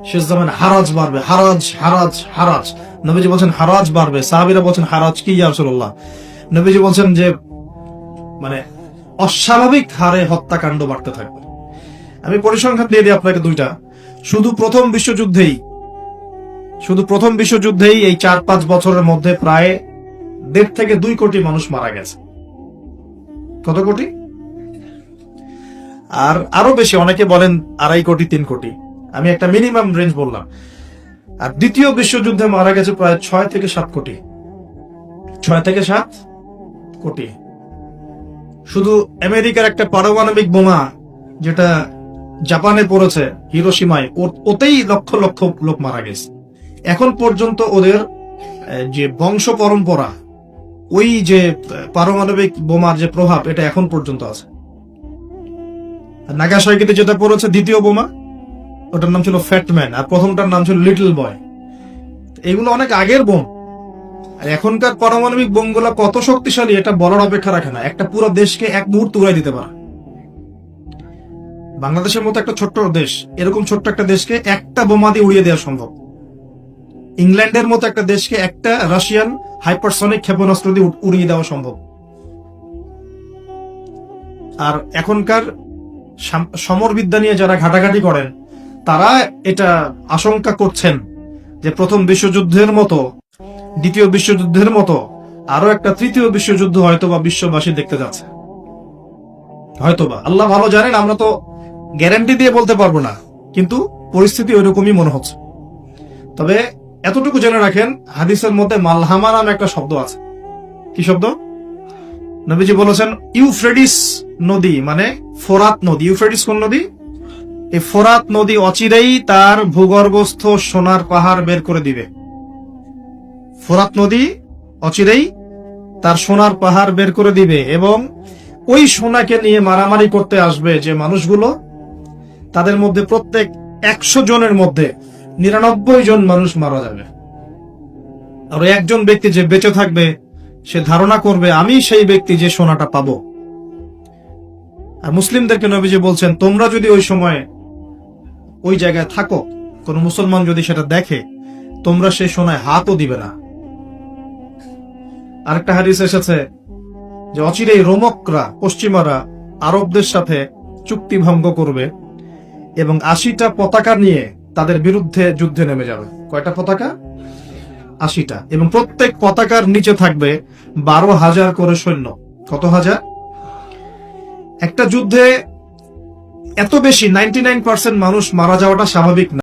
শেষ জামানে হারাজ বাড়বে, হারাজ হারাজ হারাজ। নবীজি বলছেন হারাজ বাড়বে, সাহাবীরা বলছেন হারাজ কি ইয়া রাসূলুল্লাহ? নবীজি বলছেন যে মানে অস্বাভাবিক হারে হত্যাকাণ্ড বাড়তে থাকবে। আমি পরিসংখ্যান দিয়ে দিই আপনাকে দুইটা। শুধু প্রথম বিশ্বযুদ্ধেই এই 4-5 বছরের মধ্যে প্রায় 1.5 থেকে 2 কোটি মানুষ মারা গেছে। কত কোটি? আর আরো বেশি, অনেকে বলেন 2.5 কোটি 3 কোটি, আমি একটা মিনিমাম রেঞ্জ বললাম। আর দ্বিতীয় বিশ্বযুদ্ধে মারা গেছে প্রায় 6 থেকে 7 কোটি। 6 থেকে 7 কোটি। শুধু আমেরিকার একটা পারমাণবিক বোমা যেটা জাপানে পড়েছে হিরোশিমায়, ওতেই লক্ষ লক্ষ লোক মারা গেছে। এখন পর্যন্ত ওদের যে বংশ পরম্পরা, ওই যে পারমাণবিক বোমার যে প্রভাব, এটা এখন পর্যন্ত আছে। নাগাসাকিতে যেটা পড়েছে দ্বিতীয় বোমা, ওটার নাম ছিল ফ্যাটম্যান, আর প্রথমটার নাম ছিল লিটল বয়। এগুলো অনেক আগের বোম। আর এখনকার পারমাণবিক বোমগুলো কত শক্তিশালী এটা বলার অপেক্ষা রাখে না। একটা পুরো দেশকে এক মুহূর্তে উড়াই দিতে পারে। বাংলাদেশের মতো একটা ছোট্ট দেশ, এরকম ছোট্ট একটা দেশকে একটা বোমা দিয়ে উড়িয়ে দেওয়া সম্ভব। ইংল্যান্ডের মতো একটা দেশকে একটা রাশিয়ান হাইপারসনিক ক্ষেপণাস্ত্র দিয়ে উড়িয়ে দেওয়া সম্ভব। আর এখনকার সমরবিদ্যা নিয়ে যারা ঘাটাঘাটি করেন, তারা এটা আশঙ্কা করছেন যে প্রথম বিশ্বযুদ্ধের মতো, দ্বিতীয় বিশ্বযুদ্ধের মতো আরো একটা তৃতীয় বিশ্বযুদ্ধ হয়তোবা বিশ্ববাসী দেখতে যাচ্ছে। হয়তোবা, আল্লাহ ভালো জানেন, আমরা তো গ্যারান্টি দিয়ে বলতে পারবো না, কিন্তু পরিস্থিতি ওইরকমই মনে হচ্ছে। তবে এতটুকু জেনে রাখেন, হাদিসের মধ্যে মালহামা নামে একটা শব্দ আছে। কি শব্দ? নবীজি বলেছেন ইউফ্রেটিস নদী, মানে ফোরাত নদী। ইউফ্রেটিস কোন নদী? এই ফোরাত নদী অচিরেই তার ভূগর্ভস্থ সোনার পাহাড় বের করে দিবে। ফোরাত নদী অচিরেই তার সোনার পাহাড় বের করে দিবে, এবং ওই সোনাকে নিয়ে মারামারি করতে আসবে যে মানুষগুলো, তাদের মধ্যে প্রত্যেক 100 জনের মধ্যে 99 জন মানুষ মারা যাবে। আর একজন ব্যক্তি যে বেঁচে থাকবে, সে ধারণা করবে আমি সেই ব্যক্তি যে সোনাটা পাবো। আর মুসলিমদেরকে নবীজি বলছেন, তোমরা যদি ওই সময় ওই জায়গায় থাকো, কোন মুসলমান যদি সেটা দেখে, তোমরা সেই সোনায় হাতও দিবে না। আরেকটা হাদিস এসেছে যে অচিরেই রোমকরা, পশ্চিমারা আরবদের সাথে চুক্তি ভঙ্গ করবে এবং 80টা পতাকা নিয়ে তাদের বিরুদ্ধে যুদ্ধে নেমে যাবে। কয়টা পতাকা? 80টা। এবং প্রত্যেক পতাকার নিচে থাকবে 12,000 করে সৈন্য। কত হাজার? একটা যুদ্ধে এত বেশি 99% মানুষ মারা যাওয়াটা স্বাভাবিক না।